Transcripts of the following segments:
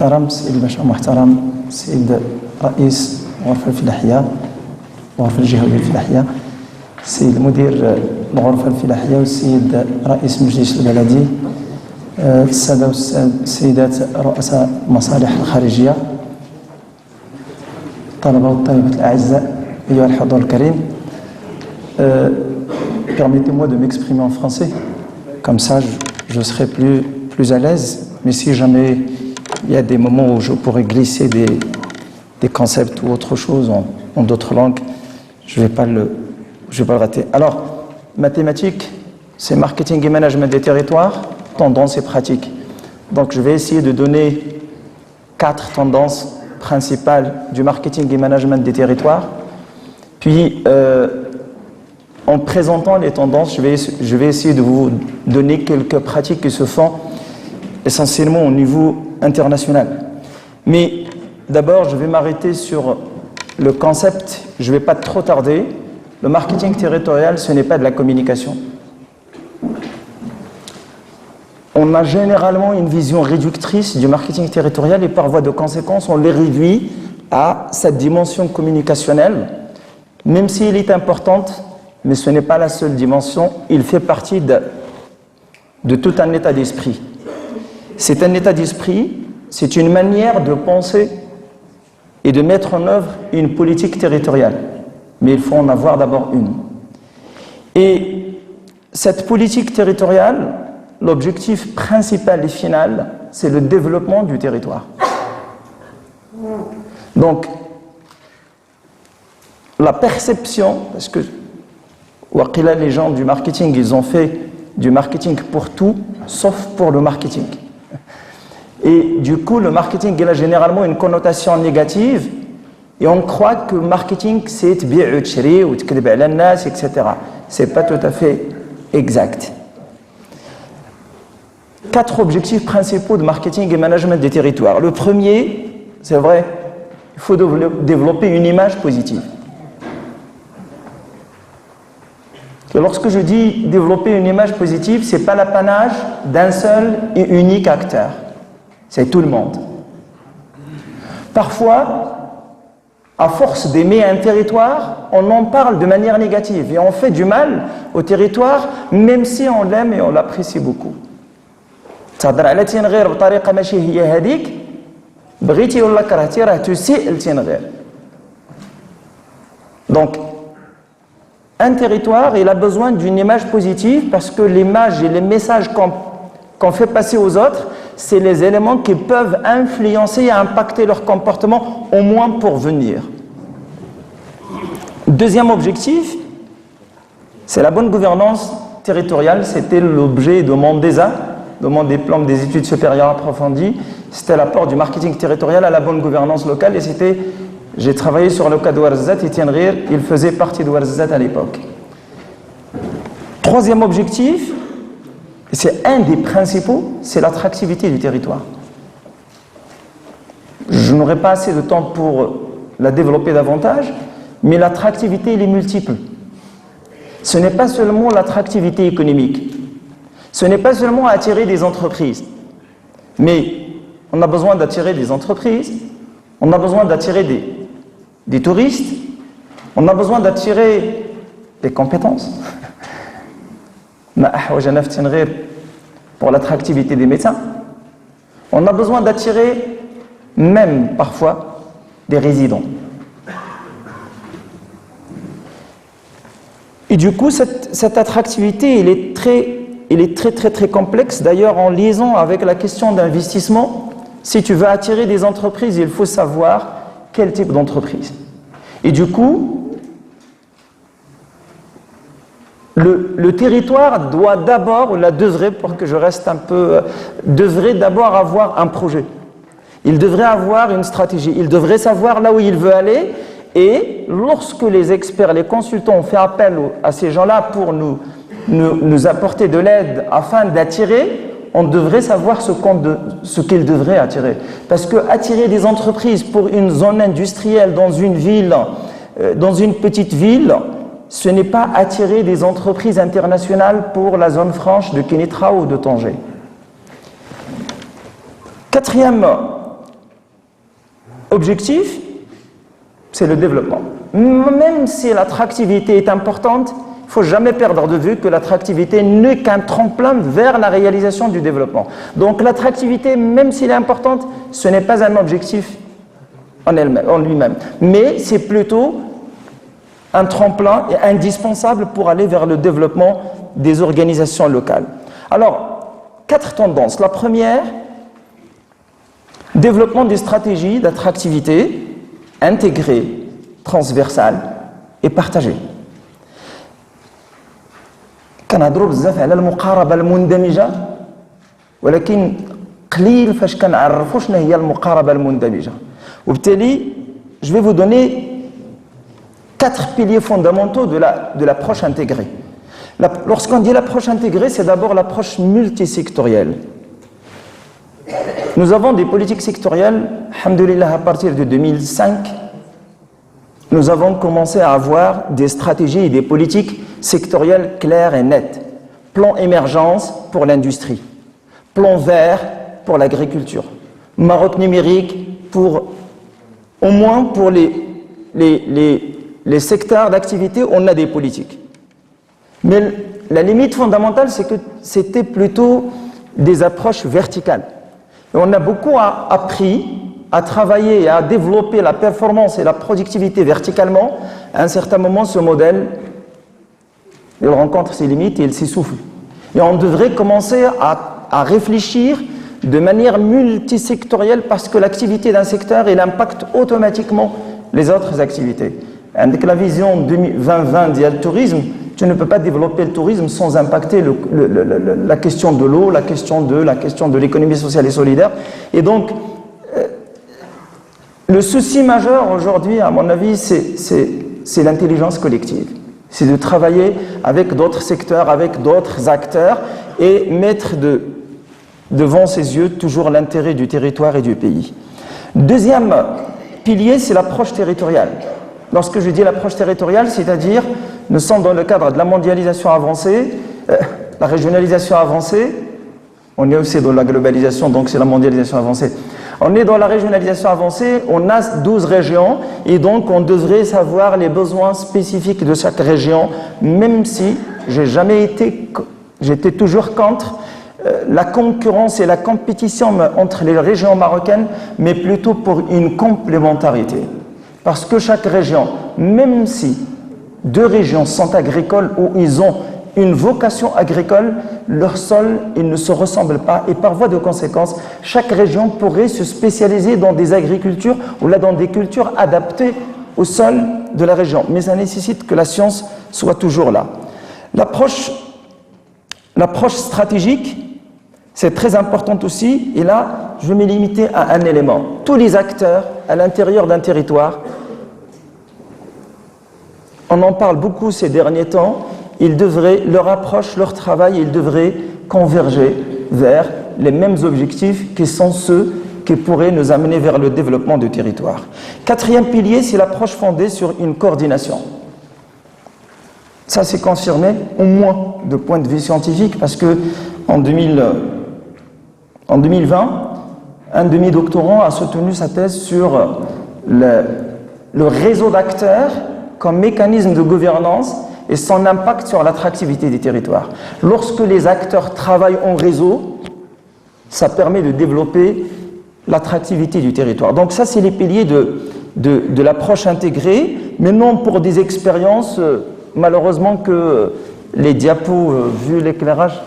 محترم سيد الباشا محترم سيد رئيس غرفة الفلاحية الغرفة الجهوية الفلاحية السيد مدير الغرفة الفلاحية والسيد رئيس المجلس البلدي السادة والسيدات رؤساء المصالح الخارجية الطلبة والطالبات الأعزاء أيها الحضور الكريم. Permettez-moi de m'exprimer en français, comme ça je serai plus à l'aise, mais si jamais il y a des moments où je pourrais glisser des concepts ou autre chose en d'autres langues, je vais pas le rater. Alors, mathématiques, c'est marketing et management des territoires, tendances et pratiques. Donc je vais essayer de donner 4 tendances principales du marketing et management des territoires. Puis, en présentant les tendances, je vais essayer de vous donner quelques pratiques qui se font essentiellement au niveau international. Mais d'abord, je vais m'arrêter sur le concept, je ne vais pas trop tarder. Le marketing territorial, ce n'est pas de la communication. On a généralement une vision réductrice du marketing territorial et par voie de conséquence, on les réduit à cette dimension communicationnelle, même s'il est importante, mais ce n'est pas la seule dimension, il fait partie de tout un état d'esprit. C'est un état d'esprit, c'est une manière de penser et de mettre en œuvre une politique territoriale. Mais il faut en avoir d'abord une. Et cette politique territoriale, l'objectif principal et final, c'est le développement du territoire. Donc, la perception, parce que les gens du marketing, ils ont fait du marketing pour tout, sauf pour le marketing. Et du coup, le marketing, il a généralement une connotation négative, et on croit que le marketing, c'est tbi'u tshri ou tkdib ala nas, etc. C'est pas tout à fait exact. 4 objectifs principaux de marketing et management des territoires. Le premier, c'est vrai, il faut développer une image positive. Et lorsque je dis développer une image positive, ce n'est pas l'apanage d'un seul et unique acteur. C'est tout le monde. Parfois, à force d'aimer un territoire, on en parle de manière négative et on fait du mal au territoire, même si on l'aime et on l'apprécie beaucoup. تهضر على تنغير بطريقة ماشي هي هذيك بغيتي ولا كرهتي راه تسيء لتنغير. Donc, un territoire, il a besoin d'une image positive parce que l'image et les messages qu'on fait passer aux autres, c'est les éléments qui peuvent influencer et impacter leur comportement, au moins pour venir. Deuxième objectif, c'est la bonne gouvernance territoriale. C'était l'objet de mon DESA, de mon diplôme des études supérieures approfondies. C'était l'apport du marketing territorial à la bonne gouvernance locale et j'ai travaillé sur le cas de Ouarzazate et Tienrir, il faisait partie de Ouarzazate à l'époque. Troisième objectif, et c'est un des principaux, c'est l'attractivité du territoire. Je n'aurai pas assez de temps pour la développer davantage, mais l'attractivité, elle est multiple. Ce n'est pas seulement l'attractivité économique, ce n'est pas seulement attirer des entreprises, mais on a besoin d'attirer des entreprises, on a besoin d'attirer des touristes, on a besoin d'attirer des compétences. Pour l'attractivité des médecins, on a besoin d'attirer même parfois des résidents. Et du coup, cette attractivité, elle est très complexe. D'ailleurs, en liaison avec la question d'investissement, si tu veux attirer des entreprises, il faut savoir quel type d'entreprise. Et du coup, le territoire doit d'abord, pour que je reste un peu, devrait d'abord avoir un projet. Il devrait avoir une stratégie. Il devrait savoir là où il veut aller. Et lorsque les experts, les consultants ont fait appel à ces gens-là pour nous apporter de l'aide afin d'attirer, on devrait savoir ce qu'ils devraient attirer. Parce que attirer des entreprises pour une zone industrielle dans une ville, dans une petite ville, ce n'est pas attirer des entreprises internationales pour la zone franche de Kénitra ou de Tanger. Quatrième objectif, c'est le développement. Même si l'attractivité est importante, il ne faut jamais perdre de vue que l'attractivité n'est qu'un tremplin vers la réalisation du développement. Donc l'attractivité, même s'il est importante, ce n'est pas un objectif en lui-même, mais c'est plutôt un tremplin indispensable pour aller vers le développement des organisations locales. Alors, 4 tendances. La première, développement des stratégies d'attractivité intégrées, transversales et partagées. كنهضروا بزاف على المقاربة المندمجة ولكن قليل فاش كنعرفوا شنو هي المقاربة المندمجة. وبالتالي je vais vous donner 4 piliers fondamentaux de l'approche intégrée. Lorsqu'on dit l'approche intégrée, c'est d'abord l'approche multisectorielle. Nous avons des politiques sectorielles, alhamdoulilah, à partir de 2005, nous avons commencé à avoir des stratégies et des politiques sectorielles claires et nettes. Plan émergence pour l'industrie, plan vert pour l'agriculture, Maroc numérique pour, au moins pour les secteurs d'activité, on a des politiques. Mais la limite fondamentale, c'est que c'était plutôt des approches verticales. Et on a beaucoup appris à travailler et à développer la performance et la productivité verticalement. À un certain moment, ce modèle, il rencontre ses limites et il s'essouffle. Et on devrait commencer à réfléchir de manière multisectorielle parce que l'activité d'un secteur, il impacte automatiquement les autres activités. Avec la vision 2020 du tourisme, tu ne peux pas développer le tourisme sans impacter la question de l'eau, la question de l'économie sociale et solidaire. Et donc, le souci majeur aujourd'hui, à mon avis, c'est l'intelligence collective. C'est de travailler avec d'autres secteurs, avec d'autres acteurs et mettre devant ses yeux toujours l'intérêt du territoire et du pays. Deuxième pilier, c'est l'approche territoriale. Lorsque je dis l'approche territoriale, c'est-à-dire nous sommes dans le cadre de la mondialisation avancée, la régionalisation avancée, on est aussi dans la globalisation, donc c'est la mondialisation avancée. On est dans la régionalisation avancée, on a 12 régions et donc on devrait savoir les besoins spécifiques de chaque région, même si j'étais toujours contre la concurrence et la compétition entre les régions marocaines, mais plutôt pour une complémentarité. Parce que chaque région, même si 2 régions sont agricoles ou ils ont une vocation agricole, leur sol, ils ne se ressemblent pas et par voie de conséquence, chaque région pourrait se spécialiser dans des agricultures ou là dans des cultures adaptées au sol de la région. Mais ça nécessite que la science soit toujours là. L'approche stratégique, c'est très importante aussi et là, je vais me limiter à un élément. Tous les acteurs à l'intérieur d'un territoire, on en parle beaucoup ces derniers temps, leur approche, leur travail, ils devraient converger vers les mêmes objectifs qui sont ceux qui pourraient nous amener vers le développement du territoire. 4e pilier, c'est l'approche fondée sur une coordination. Ça, c'est confirmé, au moins de point de vue scientifique, parce que en 2020, un demi-doctorant a soutenu sa thèse sur le réseau d'acteurs comme mécanisme de gouvernance et son impact sur l'attractivité des territoires. Lorsque les acteurs travaillent en réseau, ça permet de développer l'attractivité du territoire. Donc ça, c'est les piliers de l'approche intégrée, mais non pour des expériences, malheureusement que les diapos, vu l'éclairage,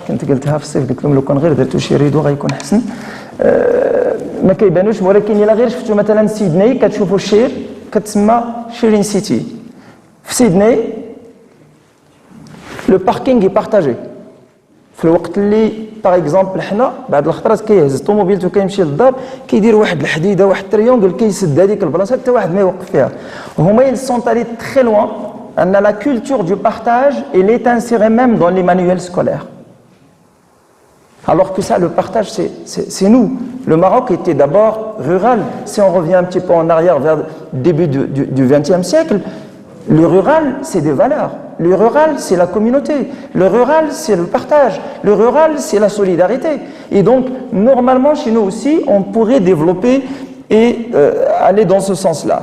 ما كيبانوش ولكن الا غير شفتوا مثلا سيدني كتشوفوا الشير كتسمى شيرين سيتي في سيدني لو باركينغ بارطاجي في الوقت اللي باغ اكزومبل حنا بعض الخطرات كيهز الطوموبيل وكيمشي للدار كيدير واحد الحديده واحد التريونغل كيسد هذيك البلاصه حتى واحد ما يوقف فيها هما ils sont allés très loin ان la culture du partage elle est insérée même dans les manuels scolaires. Alors que ça, le partage, c'est nous. Le Maroc était d'abord rural. Si on revient un petit peu en arrière vers le début du XXe siècle, le rural, c'est des valeurs. Le rural, c'est la communauté. Le rural, c'est le partage. Le rural, c'est la solidarité. Et donc, normalement, chez nous aussi, on pourrait développer et aller dans ce sens-là.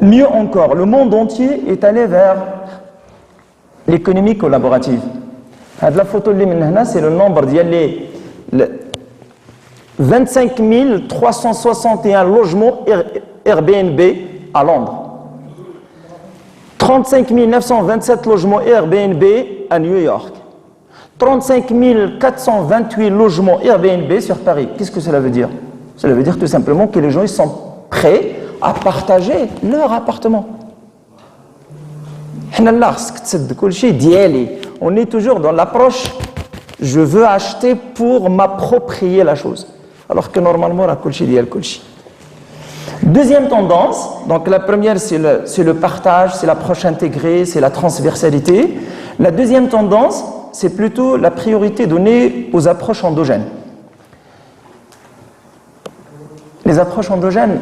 Mieux encore, le monde entier est allé vers l'économie collaborative. La photo c'est le nombre d'y aller 25 361 logements Airbnb à Londres, 35 927 logements Airbnb à New York, 35 428 logements Airbnb sur Paris. Qu'est-ce que cela veut dire? Cela veut dire tout simplement que les gens ils sont prêts à partager leur appartement. On est toujours dans l'approche je veux acheter pour m'approprier la chose, alors que normalement la kulchi dial kulchi. Deuxième tendance, donc la première c'est le partage, c'est l'approche intégrée, c'est la transversalité. La deuxième tendance, c'est plutôt la priorité donnée aux approches endogènes. Les approches endogènes,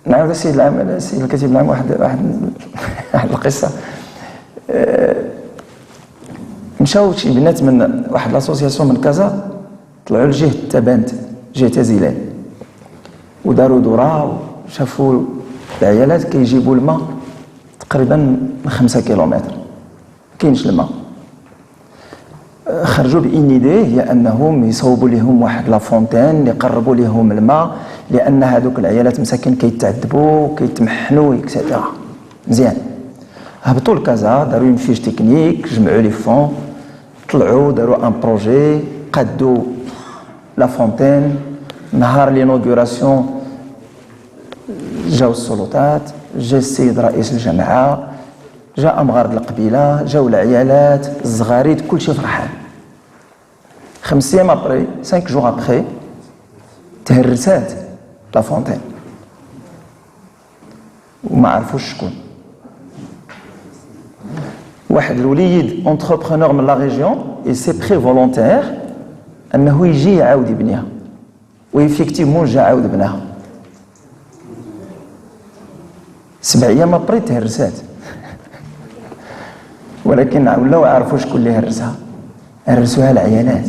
نعم السيد الكاتب العام واحد القصة مشاو شي بنات من واحد لاسوسياسيون من كازا طلعوا لجهة تابانت جهة زيلان وداروا دورة وشافوا العيالات كيجيبوا الماء تقريبا من 5 كيلومتر كاينش الماء خرجوا بإن إيدي هي أنهم يصوبوا لهم واحد لافونتين يقربوا لهم الماء لأن هذوك العيالات مساكن كيتعذبوا كيتمحنوا إكسيتيرا. مزيان هبطوا لكازا داروا اون فيش تكنيك جمعوا لي فون طلعوا داروا ان بروجي قادوا لافونتين نهار لينوغوراسيون جاو السلطات جا السيد رئيس الجامعة جاء مغارد القبيلة جاو العيالات الصغاريد كلشي فرحان 5 ايام ابري 5 جوغ ابري تهرسات لا فونتين وما عرفوش شكون واحد الوليد انتربرونور من لا ريجيون اي سي بري فولونتير انه يجي يعاود يبنيها ويفيكتيفمون جا عاود بناها 7 ايام ابري تهرسات ولكن ولاو عرفوا شكون اللي هرسها هرسوها العيالات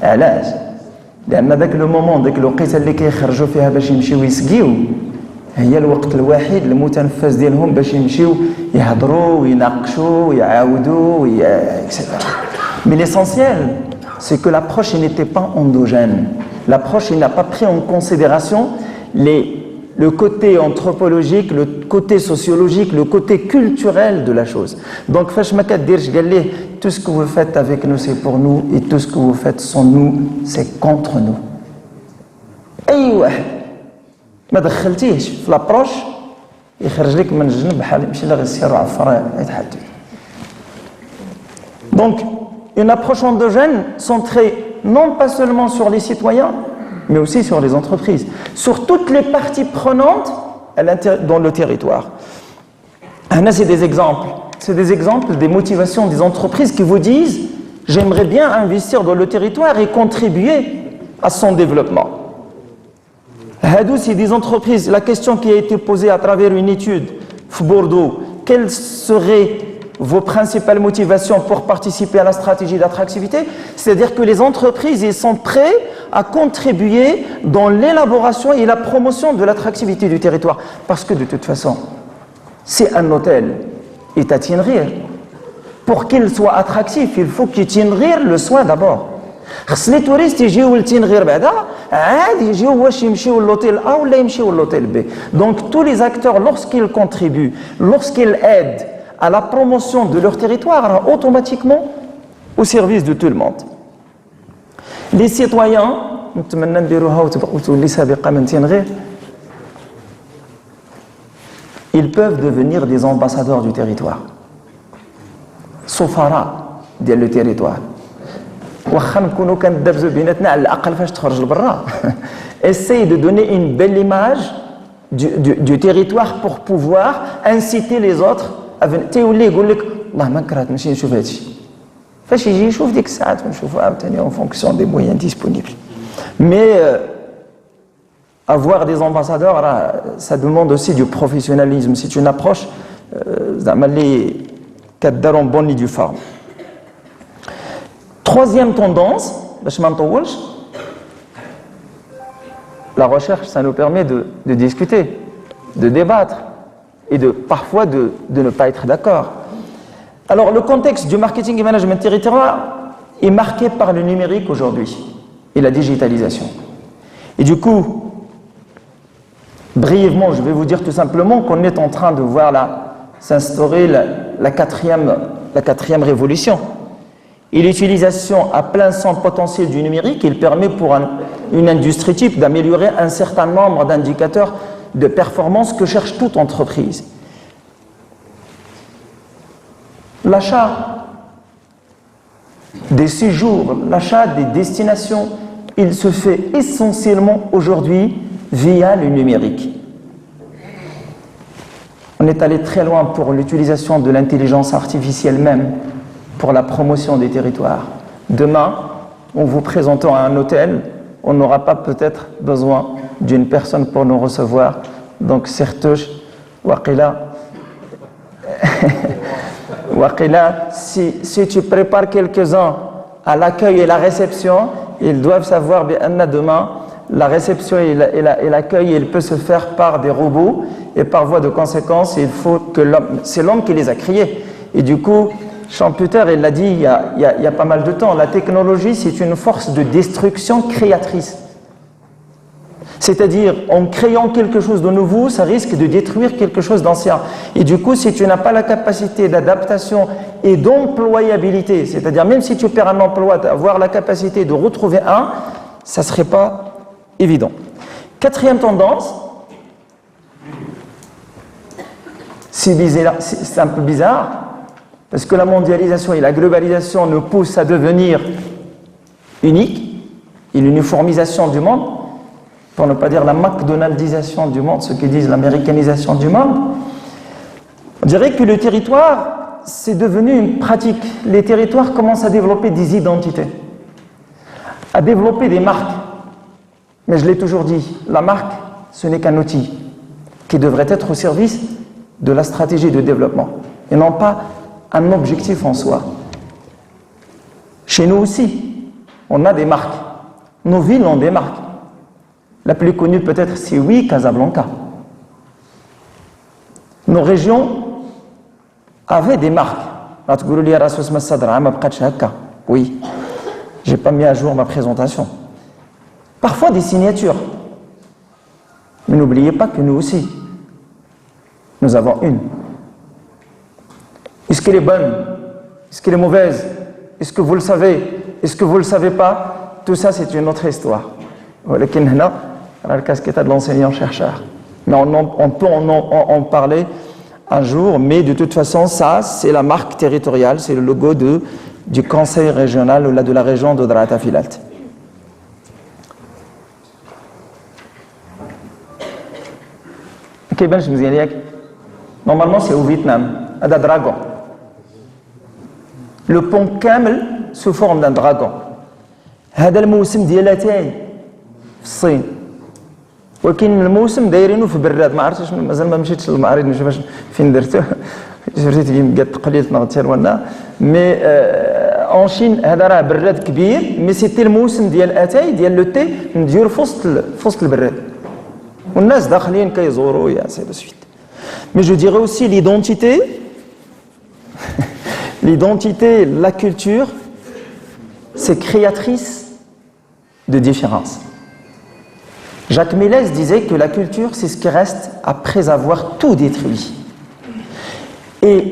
علاش؟ لأن ذاك لو مومون ذاك الوقيته اللي كيخرجوا فيها باش يمشيو يسقيو هي الوقت الوحيد المتنفس ديالهم باش يمشيو يهضروا ويناقشوا ويعاودوا etc. Mais l'essentiel, c'est que l'approche n'était pas endogène. L'approche n'a pas pris en considération le côté anthropologique, le côté sociologique, le côté culturel de la chose. Donc, tout ce que vous faites avec nous, c'est pour nous, et tout ce que vous faites sans nous, c'est contre nous. أي واحد ما دخلتيهش في l'approche يخرج لك من الجنب بحال يمشي لغسير وعفر يتحدث. Donc, une approche endogène centrée non pas seulement sur les citoyens, mais aussi sur les entreprises, sur toutes les parties prenantes dans le territoire. Là, c'est des exemples. C'est des exemples des motivations des entreprises qui vous disent « J'aimerais bien investir dans le territoire et contribuer à son développement ». Hadou, c'est des entreprises. La question qui a été posée à travers une étude à Bordeaux, quelles seraient vos principales motivations pour participer à la stratégie d'attractivité? C'est-à-dire que les entreprises ils sont prêts à contribuer dans l'élaboration et la promotion de l'attractivité du territoire. Parce que de toute façon, c'est un hôtel et à Tinrir. Pour qu'il soit attractif, il faut qu'il Tinrir le soit d'abord. Les touristes يجيو لتنغير بعدا عادي يجيو واش يمشيو للوتيل A ولا يمشيو للوتيل B. Donc tous les acteurs lorsqu'ils contribuent, lorsqu'ils aident à la promotion de leur territoire, automatiquement au service de tout le monde. Les citoyens, ils peuvent devenir des ambassadeurs du territoire. Sofara ديال le territoire. واخا نكونوا كندابزوا بيناتنا على الاقل فاش تخرج لبرا. Essaye de donner une belle image du territoire pour pouvoir inciter les autres. تيولي يقول لك والله ما كرهت نمشي نشوف هادشي فاش يجي يشوف ديك الساعات ونشوفوا عاوتاني en fonction des moyens disponibles. Mais avoir des ambassadeurs ça demande aussi du professionnalisme. C'est une approche زعما اللي كدار en bonne et due forme. Troisième tendance باش ما نطولش la recherche, ça nous permet de discuter, de débattre et parfois de ne pas être d'accord. Alors, le contexte du marketing et management territorial est marqué par le numérique aujourd'hui et la digitalisation. Et du coup, brièvement, je vais vous dire tout simplement qu'on est en train de voir s'instaurer la quatrième révolution. Et l'utilisation à plein son potentiel du numérique, il permet pour une industrie type d'améliorer un certain nombre d'indicateurs de performance que cherche toute entreprise. L'achat des séjours, l'achat des destinations, il se fait essentiellement aujourd'hui via le numérique. On est allé très loin pour l'utilisation de l'intelligence artificielle même pour la promotion des territoires. Demain, en vous présentant à un hôtel, on n'aura pas peut-être besoin d'une personne pour nous recevoir. Donc, certes, Waqila, si tu prépares quelques-uns à l'accueil et la réception, ils doivent savoir bien demain, la réception et l'accueil, il peut se faire par des robots et par voie de conséquence, il faut que c'est l'homme qui les a créés. Et du coup, Schumpeter, il l'a dit il y a pas mal de temps, la technologie, c'est une force de destruction créatrice. C'est-à-dire, en créant quelque chose de nouveau, ça risque de détruire quelque chose d'ancien. Et du coup, si tu n'as pas la capacité d'adaptation et d'employabilité, c'est-à-dire même si tu perds un emploi, avoir la capacité de retrouver un, ça ne serait pas évident. Quatrième tendance, c'est un peu bizarre, parce que la mondialisation et la globalisation nous poussent à devenir uniques, et l'uniformisation du monde, pour ne pas dire la McDonaldisation du monde, ceux qui disent l'américanisation du monde. On dirait que le territoire, c'est devenu une pratique. Les territoires commencent à développer des identités, à développer des marques. Mais je l'ai toujours dit, la marque, ce n'est qu'un outil qui devrait être au service de la stratégie de développement et non pas un objectif en soi. Chez nous aussi, on a des marques. Nos villes ont des marques. La plus connue peut-être, c'est oui, Casablanca. Nos régions avaient des marques. Oui, je n'ai pas mis à jour ma présentation. Parfois des signatures. Mais n'oubliez pas que nous aussi, nous avons une. Est-ce qu'elle est bonne? Est-ce qu'elle est mauvaise? Est-ce que vous le savez? Est-ce que vous ne le savez pas? Tout ça, c'est une autre histoire. La casquette de l'enseignant-chercheur. Mais on peut en parler un jour, mais de toute façon, ça, c'est la marque territoriale, c'est le logo du conseil régional ou de la région de Drata Filat. Normalement, c'est au Vietnam, à un dragon. Le pont Kamel sous forme d'un dragon. هذا الموسم ديال اتاي في الصين ولكن الموسم دايرينه في براد ما عرفتش مازال ما مشيتش للمعرض نشوف فين درتو جريت قد قليل نغتر وانا مي اون شين هذا راه براد كبير مي سيتي الموسم ديال اتاي ديال لو تي مديور في وسط البراد والناس داخلين كيزوروا يا سي دو سويت مي جو ديري اوسي l'identité, la culture, c'est créatrice de différence. Jacques Mélès disait que la culture, c'est ce qui reste après avoir tout détruit. Et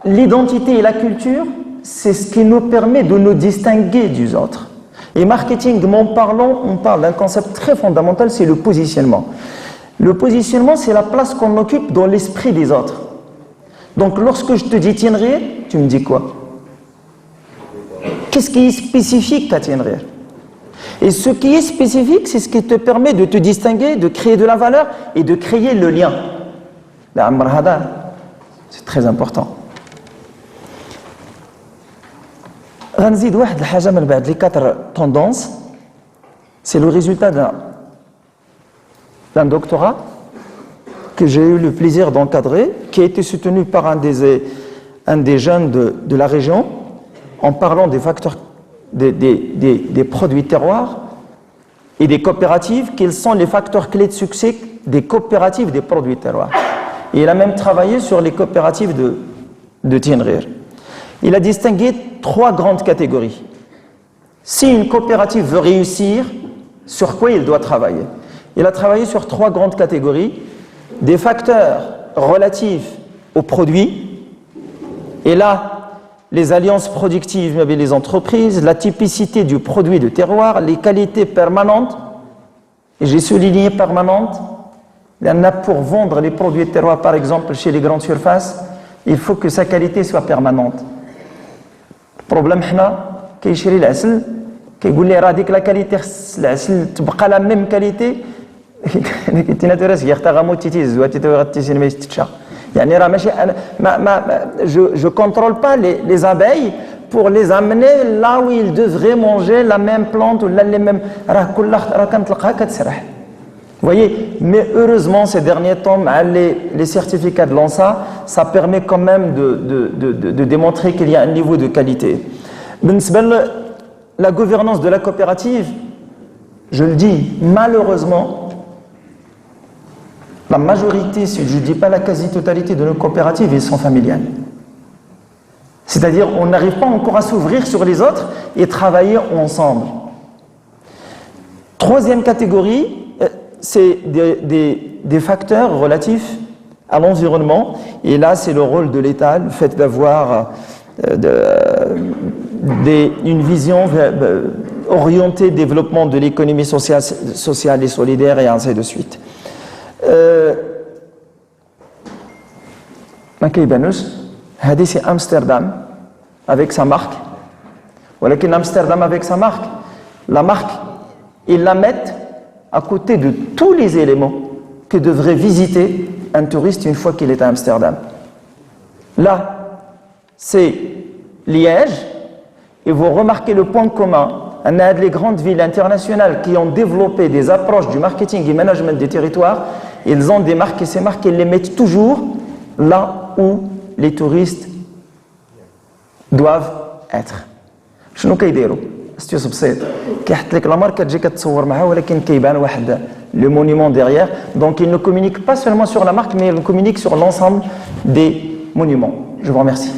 l'identité et la culture, c'est ce qui nous permet de nous distinguer des autres. Et marketing, en parlant, on parle d'un concept très fondamental, c'est le positionnement. Le positionnement, c'est la place qu'on occupe dans l'esprit des autres. Donc, lorsque je te dis Tien Reer, tu me dis quoi? Qu'est-ce qui est spécifique à Tien Reer? Et ce qui est spécifique, c'est ce qui te permet de te distinguer, de créer de la valeur et de créer le lien. C'est très important. غنزيد واحد الحاجة من بعد les 4 tendances. C'est le résultat d'un doctorat que j'ai eu le plaisir d'encadrer, qui a été soutenu par un des jeunes de la région, en parlant des facteurs, des produits terroirs, et des coopératives, quels sont les facteurs clés de succès des coopératives des produits terroirs. Et il a même travaillé sur les coopératives de Tinrir. Il a distingué 3 grandes catégories. Si une coopérative veut réussir, sur quoi il doit travailler? Il a travaillé sur 3 grandes catégories. Des facteurs relatifs aux produits, et là, les alliances productives avec les entreprises, la typicité du produit de terroir, les qualités permanentes, et j'ai souligné permanentes, pour vendre les produits de terroir, par exemple, chez les grandes surfaces, il faut que sa qualité soit permanente. Le problème, c'est qu'il y a l'asl, qu'il y a la qualité, l'asl, تبقى la même qualité, je ne contrôle pas les abeilles pour les amener là où ils devraient manger la même plante ou les mêmes. Vous voyez, mais heureusement ces derniers temps, les certificats de l'ANSA, ça permet quand même de démontrer qu'il y a un niveau de qualité. La gouvernance de la coopérative, je le dis, malheureusement, la majorité, si je ne dis pas la quasi-totalité de nos coopératives, elles sont familiales. C'est-à-dire, on n'arrive pas encore à s'ouvrir sur les autres et travailler ensemble. Troisième catégorie, c'est des facteurs relatifs à l'environnement. Et là, c'est le rôle de l'État, le fait d'avoir une vision orientée développement de l'économie sociale et solidaire et ainsi de suite. ما كيبانوش هذه سي امستردام avec sa marque ولكن Amsterdam avec sa marque la marque ils la mettent à côté de tous les éléments que devrait visiter un touriste une fois qu'il est à Amsterdam. Là c'est Liège et vous remarquez le point commun. On a les grandes villes internationales qui ont développé des approches du marketing et management des territoires. Ils ont des marques et ces marques, ils les mettent toujours là où les touristes doivent être. شنو كيديروا؟ استيوس بسيط كيحط لك لا مارك كتجي كتصور معها ولكن كيبان واحد le monument derrière. Donc ils ne communiquent pas seulement sur la marque mais ils communiquent sur l'ensemble des monuments. Je vous remercie.